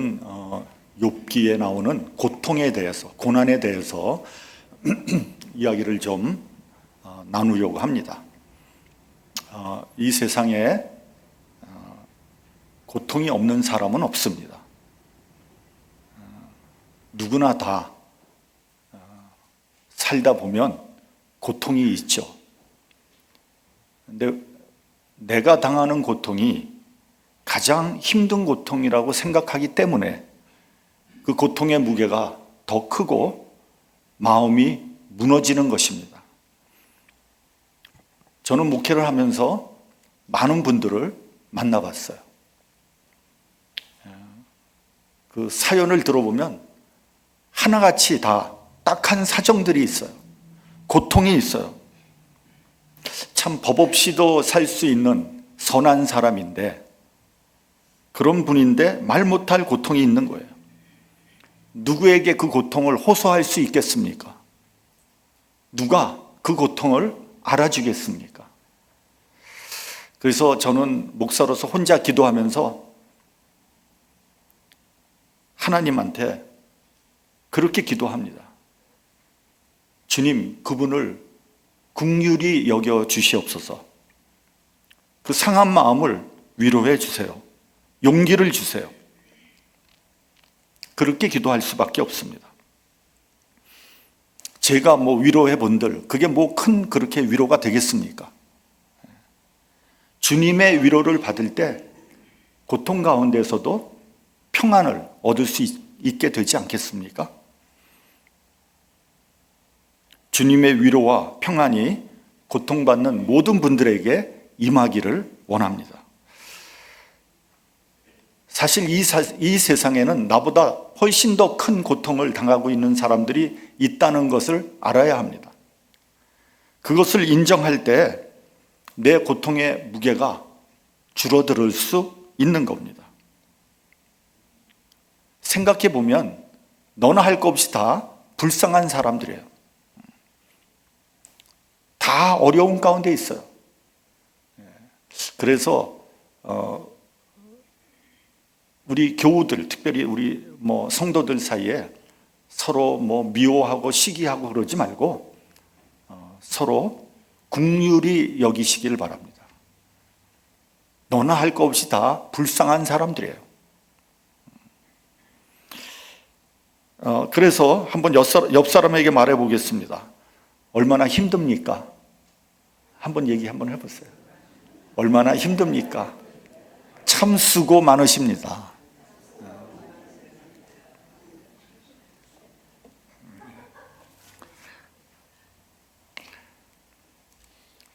오늘은 욥기에 나오는 고통에 대해서, 고난에 대해서 이야기를 좀 나누려고 합니다. 이 세상에 고통이 없는 사람은 없습니다. 누구나 다 살다 보면 고통이 있죠. 근데 내가 당하는 고통이 가장 힘든 고통이라고 생각하기 때문에 그 고통의 무게가 더 크고 마음이 무너지는 것입니다. 저는 목회를 하면서 많은 분들을 만나봤어요. 그 사연을 들어보면 하나같이 다 딱한 사정들이 있어요. 고통이 있어요. 참 법 없이도 살 수 있는 선한 사람인데, 그런 분인데 말 못할 고통이 있는 거예요. 누구에게 그 고통을 호소할 수 있겠습니까? 누가 그 고통을 알아주겠습니까? 그래서 저는 목사로서 혼자 기도하면서 하나님한테 그렇게 기도합니다. 주님, 그분을 긍휼히 여겨 주시옵소서. 그 상한 마음을 위로해 주세요. 용기를 주세요. 그렇게 기도할 수밖에 없습니다. 제가 위로해 본들, 그게 큰 그렇게 위로가 되겠습니까? 주님의 위로를 받을 때 고통 가운데서도 평안을 얻을 수 있게 되지 않겠습니까? 주님의 위로와 평안이 고통받는 모든 분들에게 임하기를 원합니다. 사실 이 세상에는 나보다 훨씬 더 큰 고통을 당하고 있는 사람들이 있다는 것을 알아야 합니다. 그것을 인정할 때 내 고통의 무게가 줄어들 수 있는 겁니다. 생각해 보면 너나 할 것 없이 다 불쌍한 사람들이에요. 다 어려운 가운데 있어요. 그래서 우리 교우들, 특별히 우리 성도들 사이에 서로 미워하고 시기하고 그러지 말고 서로 긍휼히 여기시길 바랍니다. 너나 할 것 없이 다 불쌍한 사람들이에요. 그래서 한번 옆 사람에게 말해 보겠습니다. 얼마나 힘듭니까? 한번 얘기 한번 해보세요. 얼마나 힘듭니까? 참 수고 많으십니다.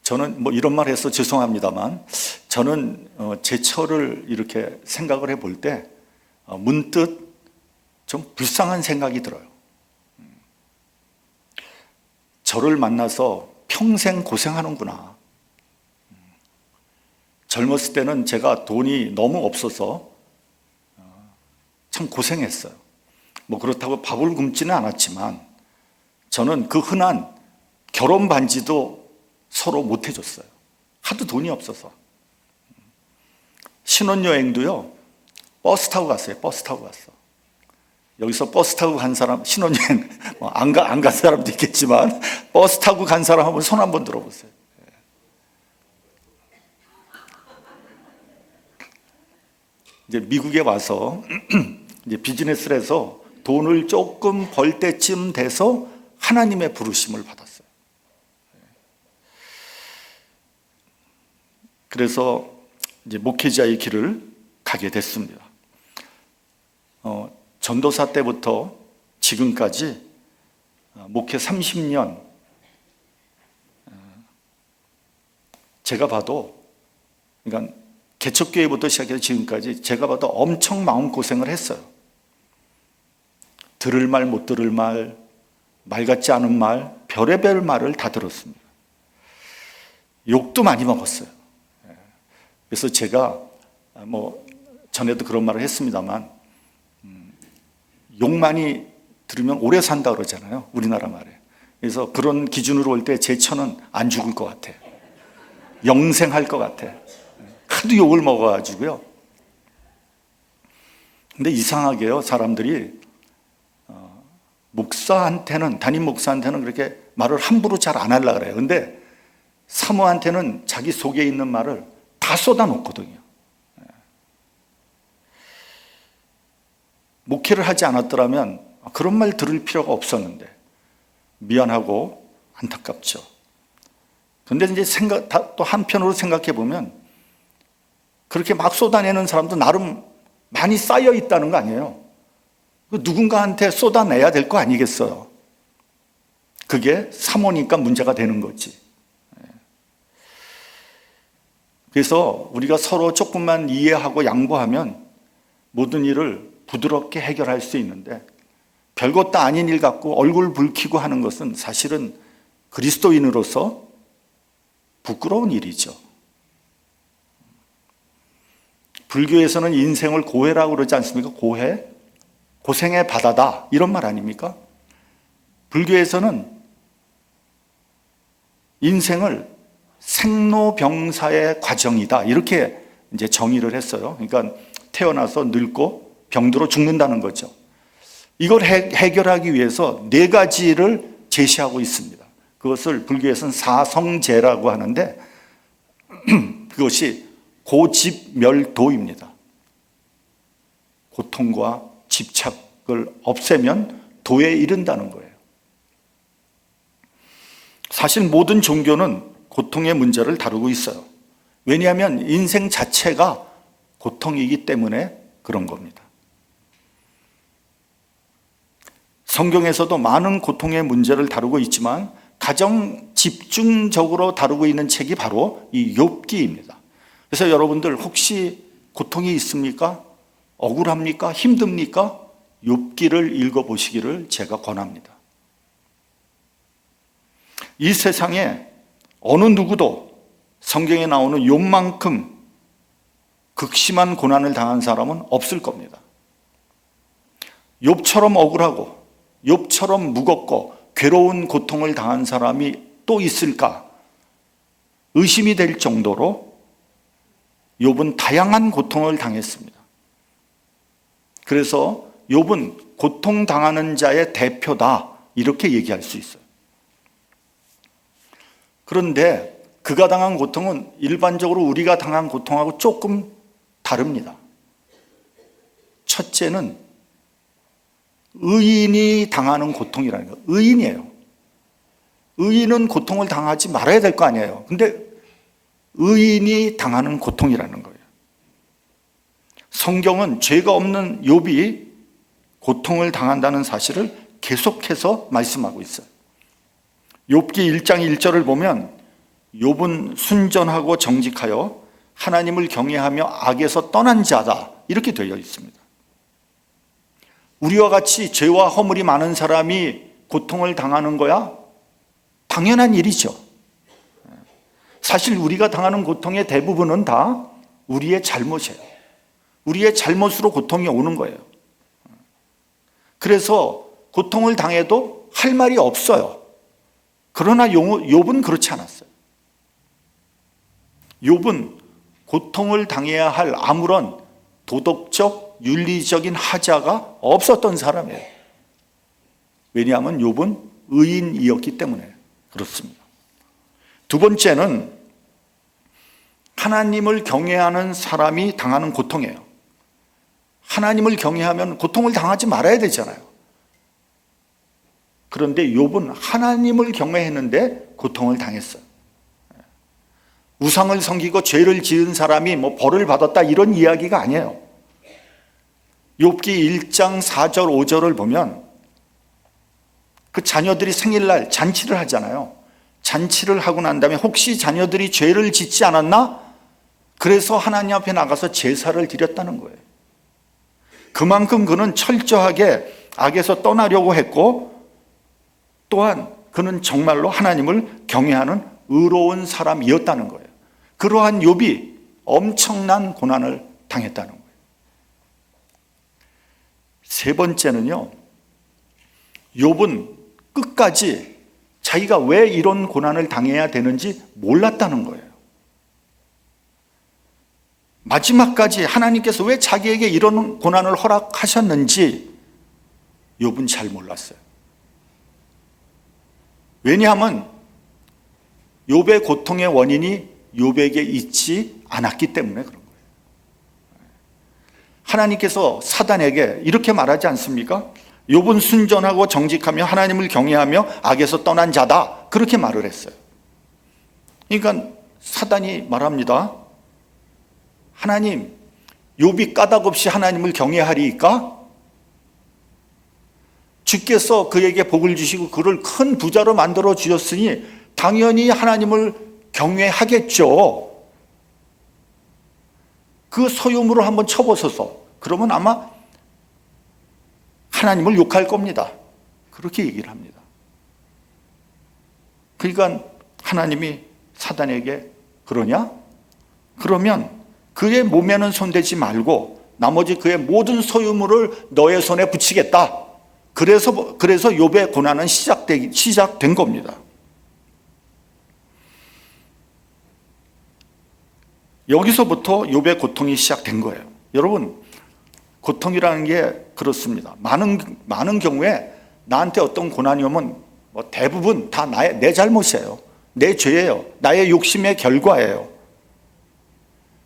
저는 이런 말 해서 죄송합니다만, 저는 제 처를 이렇게 생각을 해볼 때 문득 좀 불쌍한 생각이 들어요. 저를 만나서 평생 고생하는구나. 젊었을 때는 제가 돈이 너무 없어서 참 고생했어요. 그렇다고 밥을 굶지는 않았지만 저는 그 흔한 결혼 반지도 서로 못 해줬어요. 하도 돈이 없어서. 신혼여행도요, 버스 타고 갔어요. 버스 타고 갔어. 여기서 버스 타고 간 사람, 신혼여행 안 간 사람도 있겠지만 버스 타고 간 사람 한번 손 한번 들어보세요. 이제 미국에 와서 이제 비즈니스를 해서 돈을 조금 벌 때쯤 돼서 하나님의 부르심을 받았어요. 그래서 이제 목회자의 길을 가게 됐습니다. 전도사 때부터 지금까지 목회 30년, 제가 봐도, 그러니까 개척교회부터 시작해서 지금까지 제가 봐도 엄청 마음고생을 했어요. 들을 말, 못 들을 말, 말 같지 않은 말, 별의별 말을 다 들었습니다. 욕도 많이 먹었어요. 그래서 제가 전에도 그런 말을 했습니다만, 욕 많이 들으면 오래 산다 그러잖아요, 우리나라 말에. 그래서 그런 기준으로 올 때 제 처는 안 죽을 것 같아. 영생할 것 같아. 하도 욕을 먹어가지고요. 근데 이상하게요, 사람들이 목사한테는, 담임 목사한테는 그렇게 말을 함부로 잘 안 하려고 그래요. 근데 사모한테는 자기 속에 있는 말을 다 쏟아놓거든요. 목회를 하지 않았더라면 그런 말 들을 필요가 없었는데 미안하고 안타깝죠. 근데 이제 또 한편으로 생각해 보면 그렇게 막 쏟아내는 사람도 나름 많이 쌓여 있다는 거 아니에요. 누군가한테 쏟아내야 될 거 아니겠어요. 그게 사모니까 문제가 되는 거지. 그래서 우리가 서로 조금만 이해하고 양보하면 모든 일을 부드럽게 해결할 수 있는데, 별것도 아닌 일 갖고 얼굴 붉히고 하는 것은 사실은 그리스도인으로서 부끄러운 일이죠. 불교에서는 인생을 고해라고 그러지 않습니까? 고해? 고생의 바다다, 이런 말 아닙니까? 불교에서는 인생을 생로병사의 과정이다, 이렇게 이제 정의를 했어요. 그러니까 태어나서 늙고 병들어 죽는다는 거죠. 이걸 해결하기 위해서 4가지를 제시하고 있습니다. 그것을 불교에서는 사성제라고 하는데 그것이 고집멸도입니다. 고통과 집착을 없애면 도에 이른다는 거예요. 사실 모든 종교는 고통의 문제를 다루고 있어요. 왜냐하면 인생 자체가 고통이기 때문에 그런 겁니다. 성경에서도 많은 고통의 문제를 다루고 있지만 가장 집중적으로 다루고 있는 책이 바로 이 욥기입니다. 그래서 여러분들 혹시 고통이 있습니까? 억울합니까? 힘듭니까? 욥기를 읽어보시기를 제가 권합니다. 이 세상에 어느 누구도 성경에 나오는 욥만큼 극심한 고난을 당한 사람은 없을 겁니다. 욥처럼 억울하고 욥처럼 무겁고 괴로운 고통을 당한 사람이 또 있을까 의심이 될 정도로 욥은 다양한 고통을 당했습니다. 그래서 욥은 고통당하는 자의 대표다, 이렇게 얘기할 수 있어요. 그런데 그가 당한 고통은 일반적으로 우리가 당한 고통하고 조금 다릅니다. 첫째는 의인이 당하는 고통이라는 거예요. 의인이에요. 의인은 고통을 당하지 말아야 될 거 아니에요. 근데 의인이 당하는 고통이라는 거예요. 성경은 죄가 없는 욥이 고통을 당한다는 사실을 계속해서 말씀하고 있어요. 욥기 1장 1절을 보면 욥은 순전하고 정직하여 하나님을 경외하며 악에서 떠난 자다, 이렇게 되어 있습니다. 우리와 같이 죄와 허물이 많은 사람이 고통을 당하는 거야? 당연한 일이죠. 사실 우리가 당하는 고통의 대부분은 다 우리의 잘못이에요. 우리의 잘못으로 고통이 오는 거예요. 그래서 고통을 당해도 할 말이 없어요. 그러나 욥은 그렇지 않았어요. 욥은 고통을 당해야 할 아무런 도덕적, 윤리적인 하자가 없었던 사람이에요. 왜냐하면 욥은 의인이었기 때문에 그렇습니다. 두 번째는 하나님을 경외하는 사람이 당하는 고통이에요. 하나님을 경외하면 고통을 당하지 말아야 되잖아요. 그런데 욥은 하나님을 경외했는데 고통을 당했어요. 우상을 섬기고 죄를 지은 사람이 벌을 받았다, 이런 이야기가 아니에요. 욥기 1장 4절 5절을 보면 그 자녀들이 생일날 잔치를 하잖아요. 잔치를 하고 난 다음에 혹시 자녀들이 죄를 짓지 않았나? 그래서 하나님 앞에 나가서 제사를 드렸다는 거예요. 그만큼 그는 철저하게 악에서 떠나려고 했고, 또한 그는 정말로 하나님을 경외하는 의로운 사람이었다는 거예요. 그러한 욥이 엄청난 고난을 당했다는 거예요. 세 번째는요, 욥은 끝까지 자기가 왜 이런 고난을 당해야 되는지 몰랐다는 거예요. 마지막까지 하나님께서 왜 자기에게 이런 고난을 허락하셨는지 욥은 잘 몰랐어요. 왜냐하면 욥의 고통의 원인이 욥에게 있지 않았기 때문에 그런 거예요. 하나님께서 사단에게 이렇게 말하지 않습니까? 욥은 순전하고 정직하며 하나님을 경외하며 악에서 떠난 자다, 그렇게 말을 했어요. 그러니까 사단이 말합니다. 하나님, 욥이 까닭없이 하나님을 경외하리이까? 주께서 그에게 복을 주시고 그를 큰 부자로 만들어 주셨으니 당연히 하나님을 경외하겠죠. 그 소유물을 한번 쳐보소서. 그러면 아마 하나님을 욕할 겁니다. 그렇게 얘기를 합니다. 그러니까 하나님이 사단에게 그러냐? 그러면 그의 몸에는 손대지 말고 나머지 그의 모든 소유물을 너의 손에 붙이겠다. 그래서 욥의 고난은 시작된 겁니다. 여기서부터 욥의 고통이 시작된 거예요. 여러분, 고통이라는 게 그렇습니다. 많은 경우에 나한테 어떤 고난이 오면 대부분 다 내 잘못이에요. 내 죄예요. 나의 욕심의 결과예요.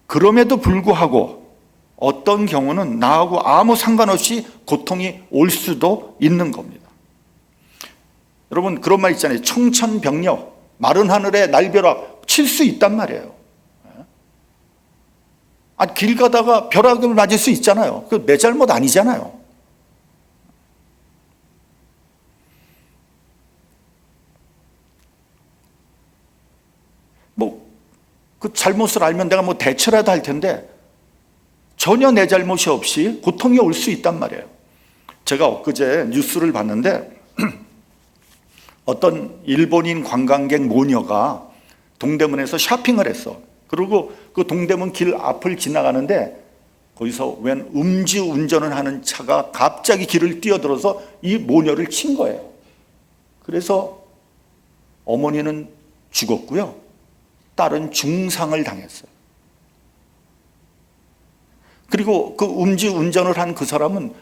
그럼에도 불구하고 어떤 경우는 나하고 아무 상관없이 고통이 올 수도 있는 겁니다. 여러분, 그런 말 있잖아요. 청천벽력, 마른 하늘에 날벼락 칠 수 있단 말이에요. 길 가다가 벼락을 맞을 수 있잖아요. 그 내 잘못 아니잖아요. 그 잘못을 알면 내가 대처라도 할 텐데 전혀 내 잘못이 없이 고통이 올 수 있단 말이에요. 제가 엊그제 뉴스를 봤는데 어떤 일본인 관광객 모녀가 동대문에서 쇼핑을 했어. 그리고 그 동대문 길 앞을 지나가는데 거기서 웬 음주운전을 하는 차가 갑자기 길을 뛰어들어서 이 모녀를 친 거예요. 그래서 어머니는 죽었고요. 딸은 중상을 당했어요. 그리고 그 음주운전을 한 그 사람은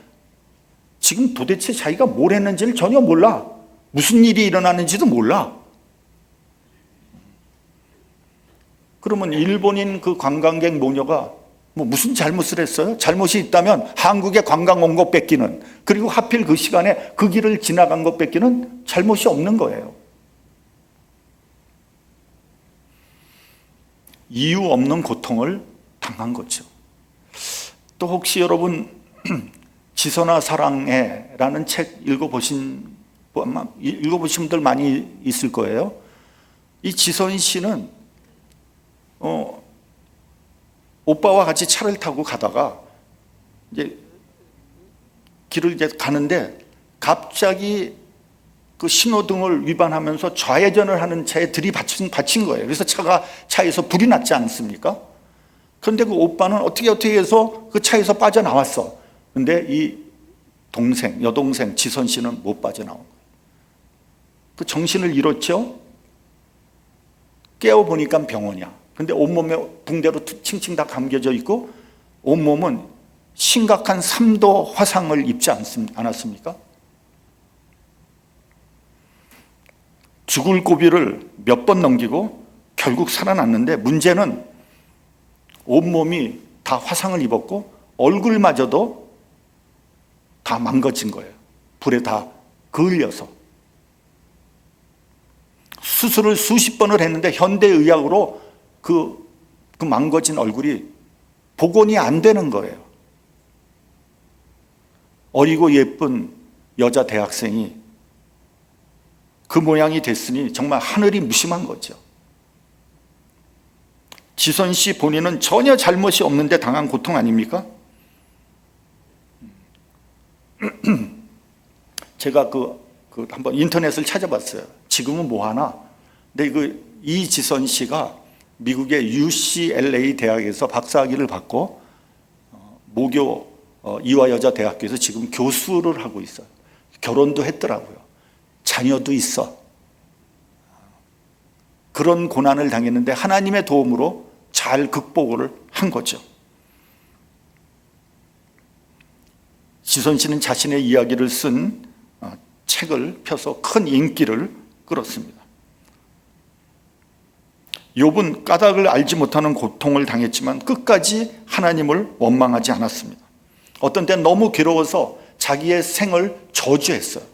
지금 도대체 자기가 뭘 했는지를 전혀 몰라. 무슨 일이 일어났는지도 몰라. 그러면 일본인 그 관광객 모녀가 무슨 잘못을 했어요? 잘못이 있다면 한국에 관광 온 것 뺏기는, 그리고 하필 그 시간에 그 길을 지나간 것 뺏기는 잘못이 없는 거예요. 이유 없는 고통을 당한 거죠. 또 혹시 여러분 지선아 사랑해라는 책 읽어보신 분들 많이 있을 거예요. 이 지선 씨는 오빠와 같이 차를 타고 가다가 이제 길을 이제 가는데 갑자기 그 신호등을 위반하면서 좌회전을 하는 차에 들이받친 거예요. 그래서 차에서 불이 났지 않습니까? 그런데 그 오빠는 어떻게 해서 그 차에서 빠져나왔어. 근데 이 여동생 지선 씨는 못 빠져나온 거예요. 그 정신을 잃었죠? 깨어보니까 병원이야. 근데 온몸에 붕대로 칭칭 다 감겨져 있고 온몸은 심각한 3도 화상을 입지 않았습니까? 죽을 고비를 몇 번 넘기고 결국 살아났는데 문제는 온몸이 다 화상을 입었고 얼굴마저도 다 망가진 거예요. 불에 다 그을려서. 수술을 수십 번을 했는데 현대의학으로 그 망가진 얼굴이 복원이 안 되는 거예요. 어리고 예쁜 여자 대학생이 그 모양이 됐으니 정말 하늘이 무심한 거죠. 지선 씨 본인은 전혀 잘못이 없는데 당한 고통 아닙니까? 제가 한번 인터넷을 찾아봤어요. 지금은 뭐 하나? 근데 이지선 씨가 미국의 UCLA 대학에서 박사학위를 받고 모교 이화여자대학교에서 지금 교수를 하고 있어요. 결혼도 했더라고요. 자녀도 있어. 그런 고난을 당했는데 하나님의 도움으로 잘 극복을 한 거죠. 지손 씨는 자신의 이야기를 쓴 책을 펴서 큰 인기를 끌었습니다. 욥은 까닭을 알지 못하는 고통을 당했지만 끝까지 하나님을 원망하지 않았습니다. 어떤 때는 너무 괴로워서 자기의 생을 저주했어요.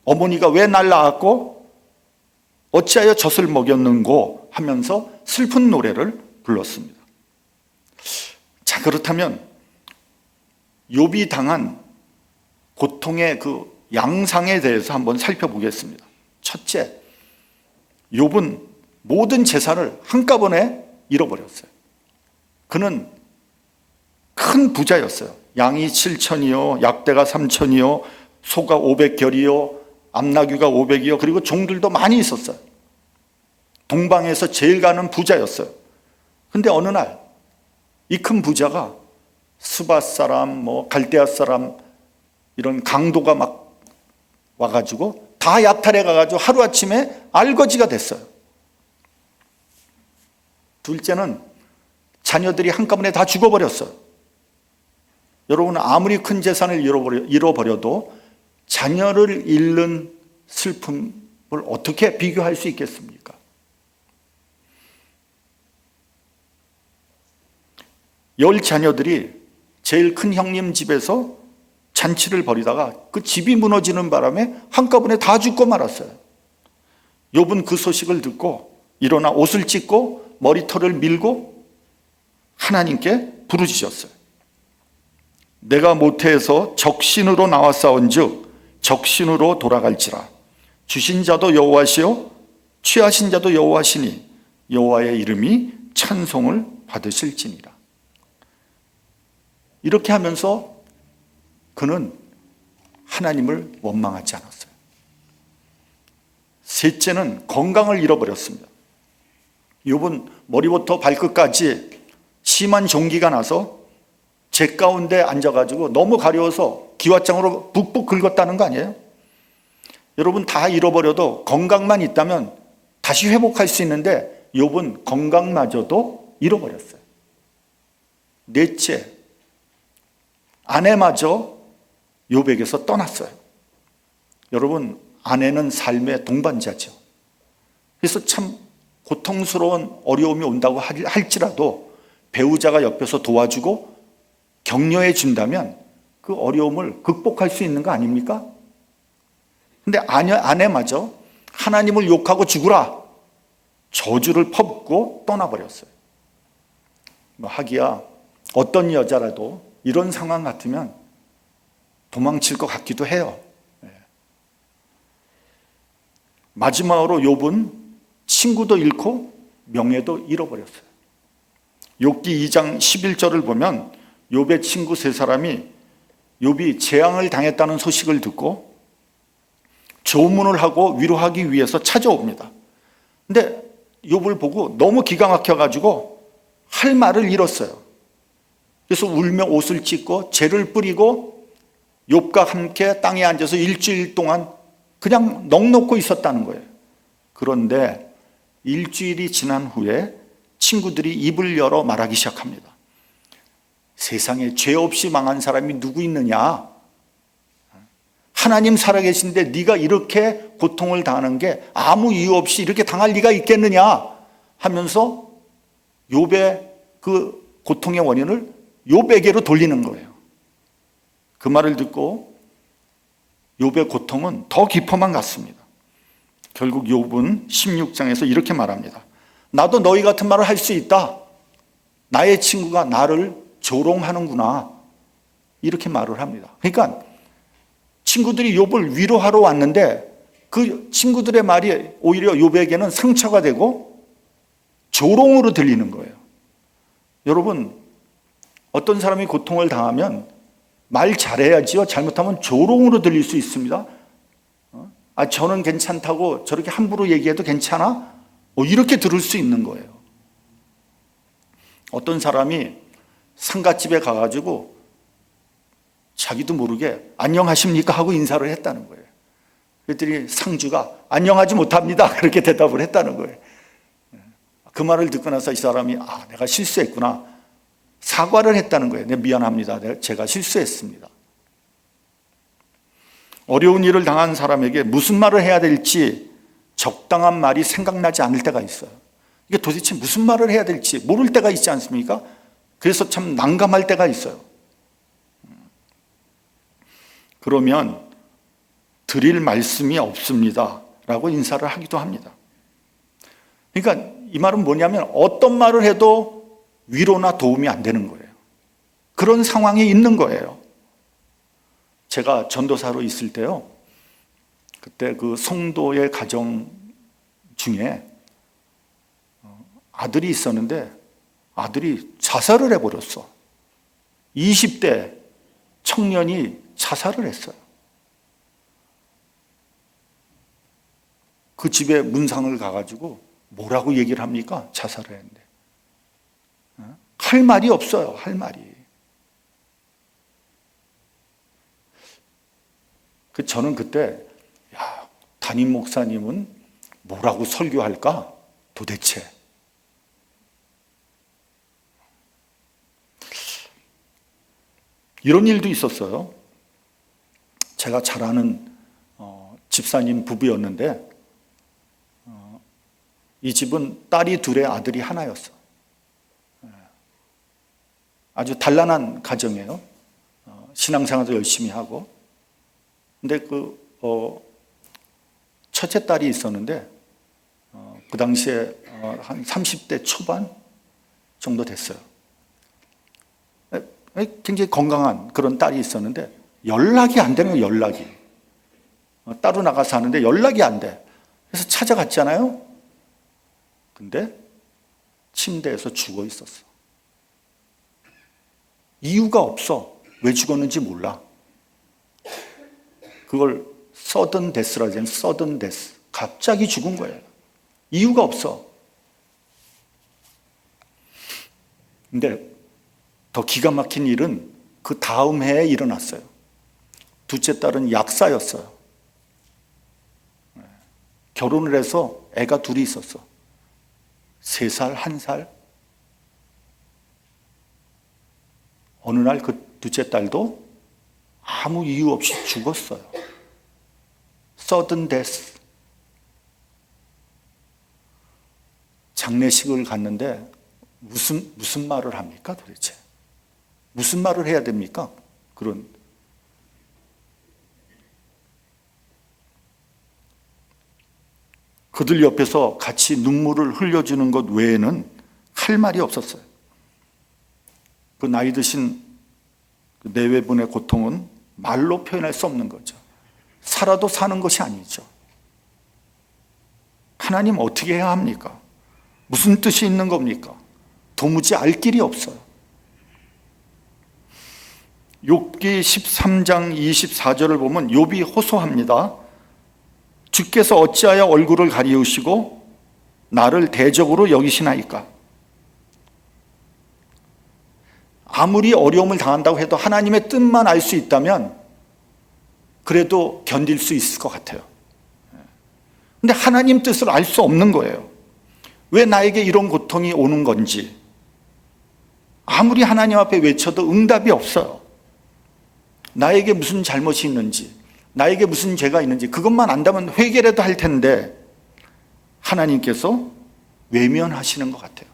어머니가 왜 날 낳았고 어찌하여 젖을 먹였는고 하면서 슬픈 노래를 불렀습니다. 자, 그렇다면 욥이 당한 고통의 그 양상에 대해서 한번 살펴보겠습니다. 첫째, 욥은 모든 재산을 한꺼번에 잃어버렸어요. 그는 큰 부자였어요. 양이 7천이요, 약대가 3천이요, 소가 500결이요, 암나귀가 500이요, 그리고 종들도 많이 있었어요. 동방에서 제일 가는 부자였어요. 근데 어느 날 이 큰 부자가 스바 사람, 갈대아 사람 이런 강도가 막 와가지고 다 약탈해 가가지고 하루아침에 알거지가 됐어요. 둘째는 자녀들이 한꺼번에 다 죽어버렸어요. 여러분, 아무리 큰 재산을 잃어버려도 자녀를 잃는 슬픔을 어떻게 비교할 수 있겠습니까? 열 자녀들이 제일 큰 형님 집에서 잔치를 벌이다가 그 집이 무너지는 바람에 한꺼번에 다 죽고 말았어요. 욥은 그 소식을 듣고 일어나 옷을 찢고 머리털을 밀고 하나님께 부르짖었어요. 내가 모태에서 적신으로 나왔사온즉 적신으로 돌아갈지라. 주신 자도 여호와시요 취하신 자도 여호와시니 여호와의 이름이 찬송을 받으실지니라. 이렇게 하면서 그는 하나님을 원망하지 않았어요. 셋째는 건강을 잃어버렸습니다. 욥은 머리부터 발끝까지 심한 종기가 나서 재 가운데 앉아가지고 너무 가려워서 기왓장으로 북북 긁었다는 거 아니에요? 여러분, 다 잃어버려도 건강만 있다면 다시 회복할 수 있는데 욥은 건강마저도 잃어버렸어요. 넷째, 아내마저 욥에게서 떠났어요. 여러분, 아내는 삶의 동반자죠. 그래서 참 고통스러운 어려움이 온다고 할지라도 배우자가 옆에서 도와주고 격려해 준다면 그 어려움을 극복할 수 있는 거 아닙니까? 근데 아내마저 하나님을 욕하고 죽으라 저주를 퍼붓고 떠나버렸어요. 하기야 어떤 여자라도 이런 상황 같으면 도망칠 것 같기도 해요. 마지막으로 욥은 친구도 잃고 명예도 잃어버렸어요. 욥기 2장 11절을 보면 욥의 친구 세 사람이 욥이 재앙을 당했다는 소식을 듣고 조문을 하고 위로하기 위해서 찾아옵니다. 근데 욥을 보고 너무 기가 막혀가지고 할 말을 잃었어요. 그래서 울며 옷을 찢고 재를 뿌리고 욥과 함께 땅에 앉아서 일주일 동안 그냥 넋놓고 있었다는 거예요. 그런데 일주일이 지난 후에 친구들이 입을 열어 말하기 시작합니다. 세상에 죄 없이 망한 사람이 누구 있느냐? 하나님 살아계신데 네가 이렇게 고통을 당하는 게 아무 이유 없이 이렇게 당할 리가 있겠느냐? 하면서 욥의 그 고통의 원인을 욥에게로 돌리는 거예요. 그 말을 듣고 욥의 고통은 더 깊어만 갔습니다. 결국 욥은 16장에서 이렇게 말합니다. 나도 너희 같은 말을 할 수 있다. 나의 친구가 나를 조롱하는구나. 이렇게 말을 합니다. 그러니까 친구들이 욥을 위로하러 왔는데 그 친구들의 말이 오히려 욥에게는 상처가 되고 조롱으로 들리는 거예요. 여러분, 어떤 사람이 고통을 당하면 말 잘해야지요. 잘못하면 조롱으로 들릴 수 있습니다. 저는 괜찮다고 저렇게 함부로 얘기해도 괜찮아? 이렇게 들을 수 있는 거예요. 어떤 사람이 상갓집에 가가지고 자기도 모르게 안녕하십니까 하고 인사를 했다는 거예요. 그랬더니 상주가 안녕하지 못합니다 그렇게 대답을 했다는 거예요. 그 말을 듣고 나서 이 사람이 내가 실수했구나 사과를 했다는 거예요. 네, 미안합니다. 제가 실수했습니다. 어려운 일을 당한 사람에게 무슨 말을 해야 될지 적당한 말이 생각나지 않을 때가 있어요. 이게 도대체 무슨 말을 해야 될지 모를 때가 있지 않습니까? 그래서 참 난감할 때가 있어요. 그러면 드릴 말씀이 없습니다 라고 인사를 하기도 합니다. 그러니까 이 말은 뭐냐면 어떤 말을 해도 위로나 도움이 안 되는 거예요. 그런 상황에 있는 거예요. 제가 전도사로 있을 때요, 그때 그 성도의 가정 중에 아들이 있었는데 아들이 자살을 해버렸어. 20대 청년이 자살을 했어요. 그 집에 문상을 가가지고 뭐라고 얘기를 합니까? 자살을 했는데. 할 말이 없어요. 할 말이. 저는 그때 담임 목사님은 뭐라고 설교할까? 도대체. 이런 일도 있었어요. 제가 잘 아는 집사님 부부였는데 이 집은 딸이 둘에 아들이 하나였어. 아주 단란한 가정이에요. 신앙생활도 열심히 하고. 근데 첫째 딸이 있었는데 그 당시에 한 30대 초반 정도 됐어요. 굉장히 건강한 그런 딸이 있었는데 연락이 안 되는 거예요. 연락이. 따로 나가서 하는데 연락이 안 돼. 그래서 찾아갔잖아요. 근데 침대에서 죽어 있었어. 이유가 없어. 왜 죽었는지 몰라. 그걸 서든 데스라고 하잖아요. 서든 데스. 갑자기 죽은 거예요. 이유가 없어. 근데 더 기가 막힌 일은 그 다음 해에 일어났어요. 둘째 딸은 약사였어요. 결혼을 해서 애가 둘이 있었어. 3살, 1살. 어느 날 그 둘째 딸도 아무 이유 없이 죽었어요. 서든 데스. 장례식을 갔는데 무슨 말을 합니까 도대체? 무슨 말을 해야 됩니까? 그들 옆에서 같이 눈물을 흘려주는 것 외에는 할 말이 없었어요. 그 나이 드신 내외분의 고통은 말로 표현할 수 없는 거죠. 살아도 사는 것이 아니죠. 하나님 어떻게 해야 합니까? 무슨 뜻이 있는 겁니까? 도무지 알 길이 없어요. 욥기 13장 24절을 보면 욥이 호소합니다. 주께서 어찌하여 얼굴을 가리우시고 나를 대적으로 여기시나이까? 아무리 어려움을 당한다고 해도 하나님의 뜻만 알 수 있다면 그래도 견딜 수 있을 것 같아요. 근데 하나님 뜻을 알 수 없는 거예요. 왜 나에게 이런 고통이 오는 건지 아무리 하나님 앞에 외쳐도 응답이 없어요. 나에게 무슨 잘못이 있는지, 나에게 무슨 죄가 있는지 그것만 안다면 회개라도 할 텐데 하나님께서 외면하시는 것 같아요.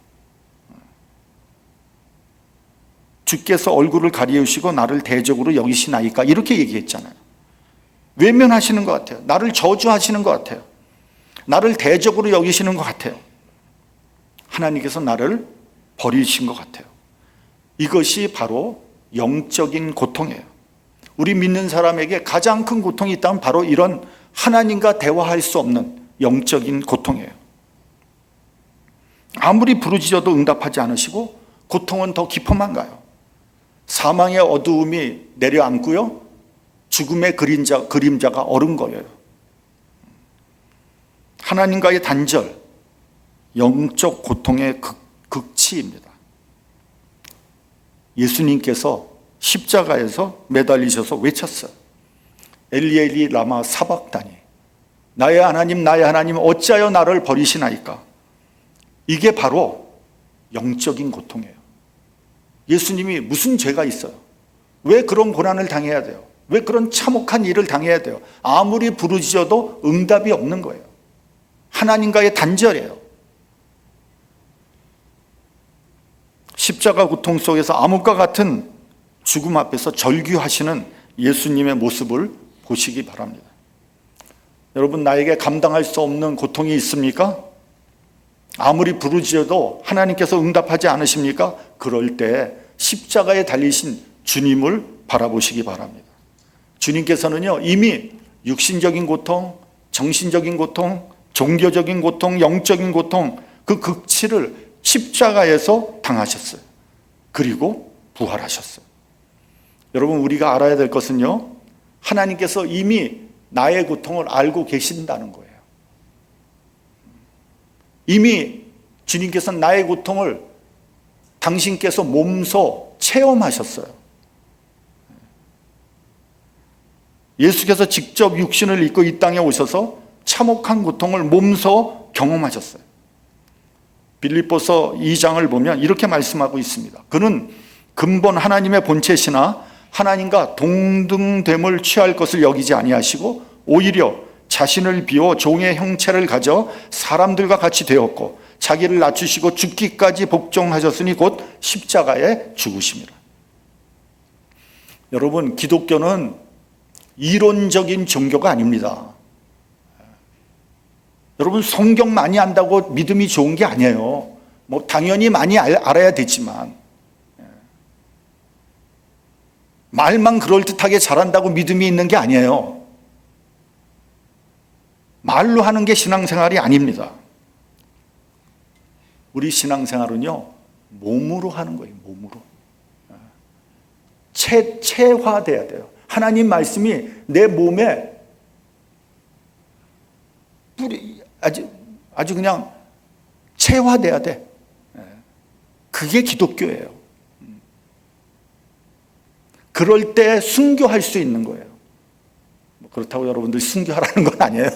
주께서 얼굴을 가리우시고 나를 대적으로 여기시나이까? 이렇게 얘기했잖아요. 외면하시는 것 같아요. 나를 저주하시는 것 같아요. 나를 대적으로 여기시는 것 같아요. 하나님께서 나를 버리신 것 같아요. 이것이 바로 영적인 고통이에요. 우리 믿는 사람에게 가장 큰 고통이 있다면 바로 이런 하나님과 대화할 수 없는 영적인 고통이에요. 아무리 부르짖어도 응답하지 않으시고 고통은 더 깊어만 가요. 사망의 어두움이 내려앉고요, 죽음의 그림자가 어른 거예요. 하나님과의 단절, 영적 고통의 극치입니다. 예수님께서 십자가에서 매달리셔서 외쳤어요. 엘리 엘리 라마 사박다니, 나의 하나님 어찌하여 나를 버리시나이까? 이게 바로 영적인 고통이에요. 예수님이 무슨 죄가 있어요? 왜 그런 고난을 당해야 돼요? 왜 그런 참혹한 일을 당해야 돼요? 아무리 부르짖어도 응답이 없는 거예요. 하나님과의 단절이에요. 십자가 고통 속에서 암흑과 같은 죽음 앞에서 절규하시는 예수님의 모습을 보시기 바랍니다. 여러분, 나에게 감당할 수 없는 고통이 있습니까? 아무리 부르짖어도 하나님께서 응답하지 않으십니까? 그럴 때 십자가에 달리신 주님을 바라보시기 바랍니다. 주님께서는요, 이미 육신적인 고통, 정신적인 고통, 종교적인 고통, 영적인 고통, 그 극치를 십자가에서 당하셨어요. 그리고 부활하셨어요. 여러분, 우리가 알아야 될 것은요, 하나님께서 이미 나의 고통을 알고 계신다는 거예요. 이미 주님께서는 나의 고통을 당신께서 몸소 체험하셨어요. 예수께서 직접 육신을 입고 이 땅에 오셔서 참혹한 고통을 몸소 경험하셨어요. 빌립보서 2장을 보면 이렇게 말씀하고 있습니다. 그는 근본 하나님의 본체시나 하나님과 동등됨을 취할 것을 여기지 아니하시고 오히려 자신을 비워 종의 형체를 가져 사람들과 같이 되었고 자기를 낮추시고 죽기까지 복종하셨으니 곧 십자가에 죽으심이라. 여러분, 기독교는 이론적인 종교가 아닙니다. 여러분, 성경 많이 안다고 믿음이 좋은 게 아니에요. 뭐 당연히 많이 알아야 되지만 말만 그럴듯하게 잘한다고 믿음이 있는 게 아니에요. 말로 하는 게 신앙생활이 아닙니다. 우리 신앙생활은요, 몸으로 하는 거예요. 몸으로. 체화돼야 돼요. 하나님 말씀이 내 몸에 아주 그냥 체화돼야 돼. 그게 기독교예요. 그럴 때 순교할 수 있는 거예요. 그렇다고 여러분들 순교하라는 건 아니에요.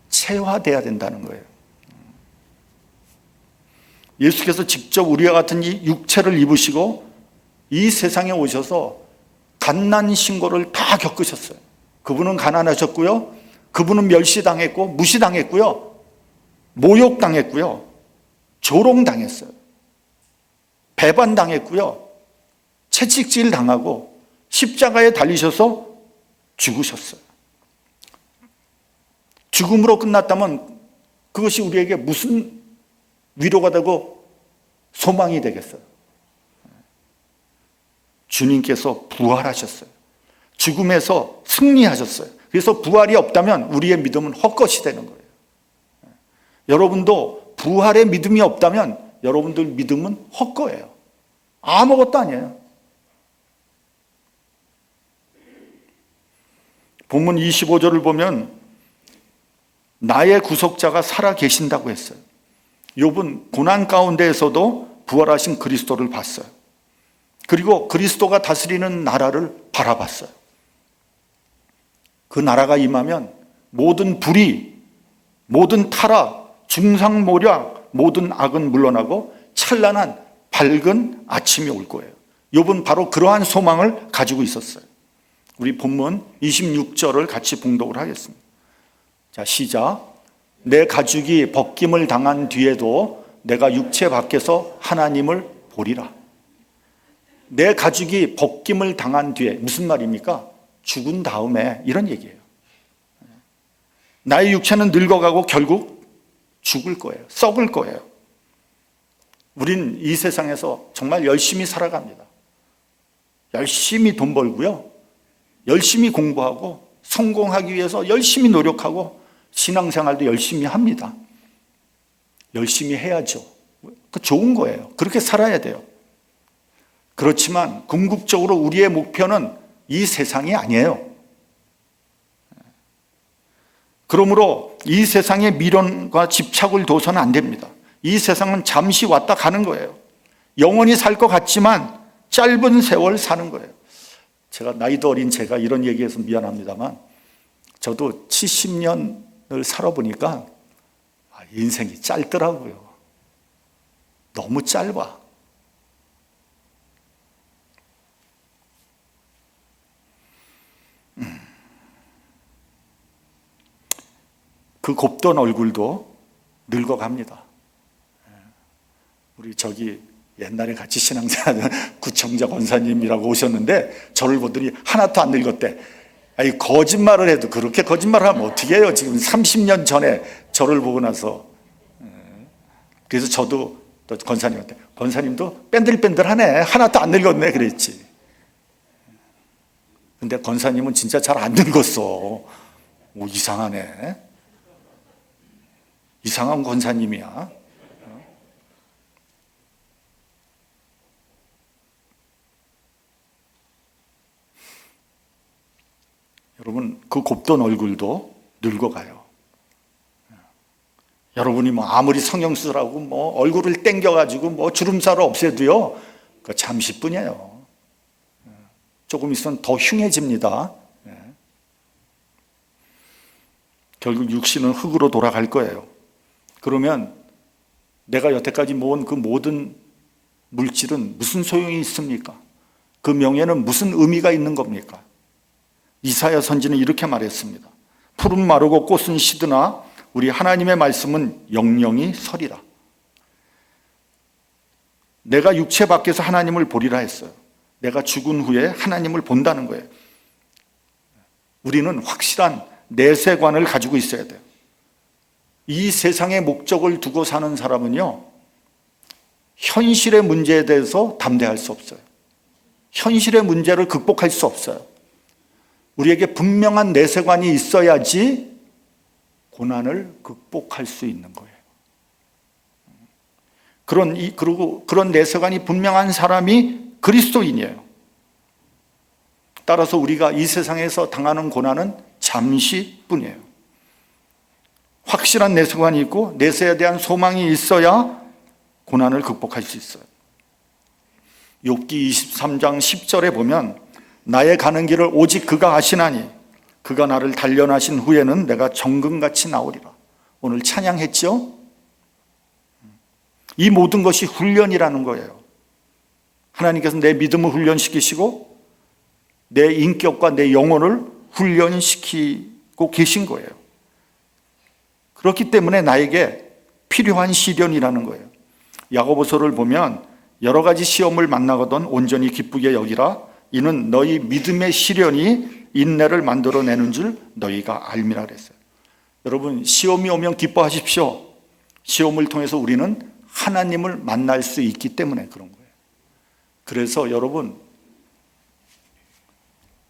체화돼야 된다는 거예요. 예수께서 직접 우리와 같은 이 육체를 입으시고 이 세상에 오셔서 갓난 신고를 다 겪으셨어요. 그분은 가난하셨고요, 그분은 멸시당했고 무시당했고요, 모욕당했고요, 조롱당했어요, 배반당했고요, 채찍질 당하고 십자가에 달리셔서 죽으셨어요. 죽음으로 끝났다면 그것이 우리에게 무슨 위로가 되고 소망이 되겠어요? 주님께서 부활하셨어요. 죽음에서 승리하셨어요. 그래서 부활이 없다면 우리의 믿음은 헛것이 되는 거예요. 여러분도 부활의 믿음이 없다면 여러분들 믿음은 헛거예요. 아무것도 아니에요. 본문 25절을 보면 나의 구속자가 살아 계신다고 했어요. 욥은 고난 가운데에서도 부활하신 그리스도를 봤어요. 그리고 그리스도가 다스리는 나라를 바라봤어요. 그 나라가 임하면 모든 불의, 모든 타락, 중상모략, 모든 악은 물러나고 찬란한 밝은 아침이 올 거예요. 욥은 바로 그러한 소망을 가지고 있었어요. 우리 본문 26절을 같이 봉독을 하겠습니다. 자, 시작. 내 가죽이 벗김을 당한 뒤에도 내가 육체 밖에서 하나님을 보리라. 내 가죽이 벗김을 당한 뒤에, 무슨 말입니까? 죽은 다음에, 이런 얘기예요. 나의 육체는 늙어가고 결국 죽을 거예요. 썩을 거예요. 우린 이 세상에서 정말 열심히 살아갑니다. 열심히 돈 벌고요, 열심히 공부하고 성공하기 위해서 열심히 노력하고 신앙생활도 열심히 합니다. 열심히 해야죠. 그 좋은 거예요. 그렇게 살아야 돼요. 그렇지만 궁극적으로 우리의 목표는 이 세상이 아니에요. 그러므로 이 세상의 미련과 집착을 둬서는 안 됩니다. 이 세상은 잠시 왔다 가는 거예요. 영원히 살 것 같지만 짧은 세월 사는 거예요. 제가 나이도 어린 제가 이런 얘기해서 미안합니다만 저도 70년을 살아보니까 인생이 짧더라고요. 너무 짧아. 그 곱던 얼굴도 늙어갑니다. 우리 저기 옛날에 같이 신앙생활하던 구청자 권사님이라고 오셨는데 저를 보더니 하나도 안 늙었대. 아니, 거짓말을 해도 그렇게 거짓말을 하면 어떻게 해요? 지금 30년 전에 저를 보고 나서. 그래서 저도 또 권사님한테, 권사님도 뺀들뺀들하네, 하나도 안 늙었네 그랬지. 근데 권사님은 진짜 잘 안 늙었어. 오, 이상하네. 이상한 권사님이야. 여러분, 그 곱던 얼굴도 늙어가요. 여러분이 뭐 아무리 성형수술하고 뭐 얼굴을 땡겨가지고 뭐 주름살을 없애도요, 그 잠시뿐이에요. 조금 있으면 더 흉해집니다. 결국 육신은 흙으로 돌아갈 거예요. 그러면 내가 여태까지 모은 그 모든 물질은 무슨 소용이 있습니까? 그 명예는 무슨 의미가 있는 겁니까? 이사야 선지는 이렇게 말했습니다. 풀은 마르고 꽃은 시드나 우리 하나님의 말씀은 영영이 서리라. 내가 육체 밖에서 하나님을 보리라 했어요. 내가 죽은 후에 하나님을 본다는 거예요. 우리는 확실한 내세관을 가지고 있어야 돼요. 이 세상의 목적을 두고 사는 사람은요, 현실의 문제에 대해서 담대할 수 없어요. 현실의 문제를 극복할 수 없어요. 우리에게 분명한 내세관이 있어야지 고난을 극복할 수 있는 거예요. 그런 내세관이 분명한 사람이 그리스도인이에요. 따라서 우리가 이 세상에서 당하는 고난은 잠시뿐이에요. 확실한 내세관이 있고 내세에 대한 소망이 있어야 고난을 극복할 수 있어요. 욥기 23장 10절에 보면 나의 가는 길을 오직 그가 아시나니 그가 나를 단련하신 후에는 내가 정금같이 나오리라. 오늘 찬양했죠? 이 모든 것이 훈련이라는 거예요. 하나님께서 내 믿음을 훈련시키시고 내 인격과 내 영혼을 훈련시키고 계신 거예요. 그렇기 때문에 나에게 필요한 시련이라는 거예요. 야고보서를 보면 여러 가지 시험을 만나거든 온전히 기쁘게 여기라. 이는 너희 믿음의 시련이 인내를 만들어내는 줄 너희가 알미라 그랬어요. 여러분, 시험이 오면 기뻐하십시오. 시험을 통해서 우리는 하나님을 만날 수 있기 때문에 그런 거예요. 그래서 여러분,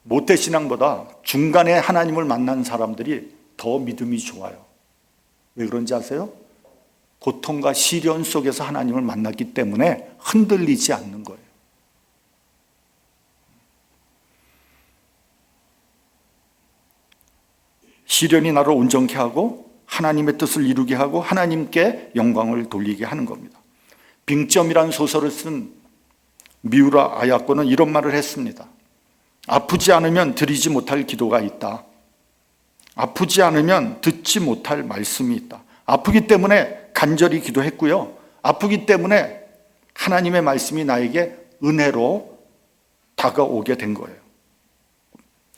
모태신앙보다 중간에 하나님을 만난 사람들이 더 믿음이 좋아요. 왜 그런지 아세요? 고통과 시련 속에서 하나님을 만났기 때문에 흔들리지 않는 거예요. 시련이 나를 온전케 하고 하나님의 뜻을 이루게 하고 하나님께 영광을 돌리게 하는 겁니다. 빙점이라는 소설을 쓴 미우라 아야코는 이런 말을 했습니다. 아프지 않으면 드리지 못할 기도가 있다. 아프지 않으면 듣지 못할 말씀이 있다. 아프기 때문에 간절히 기도했고요. 아프기 때문에 하나님의 말씀이 나에게 은혜로 다가오게 된 거예요.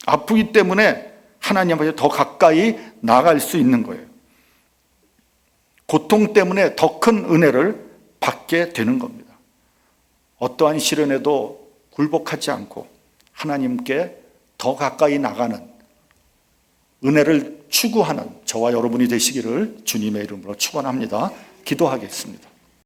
아프기 때문에 하나님 앞에 더 가까이 나아갈 수 있는 거예요. 고통 때문에 더 큰 은혜를 받게 되는 겁니다. 어떠한 시련에도 굴복하지 않고 하나님께 더 가까이 나가는 은혜를 추구하는 저와 여러분이 되시기를 주님의 이름으로 축원합니다. 기도하겠습니다.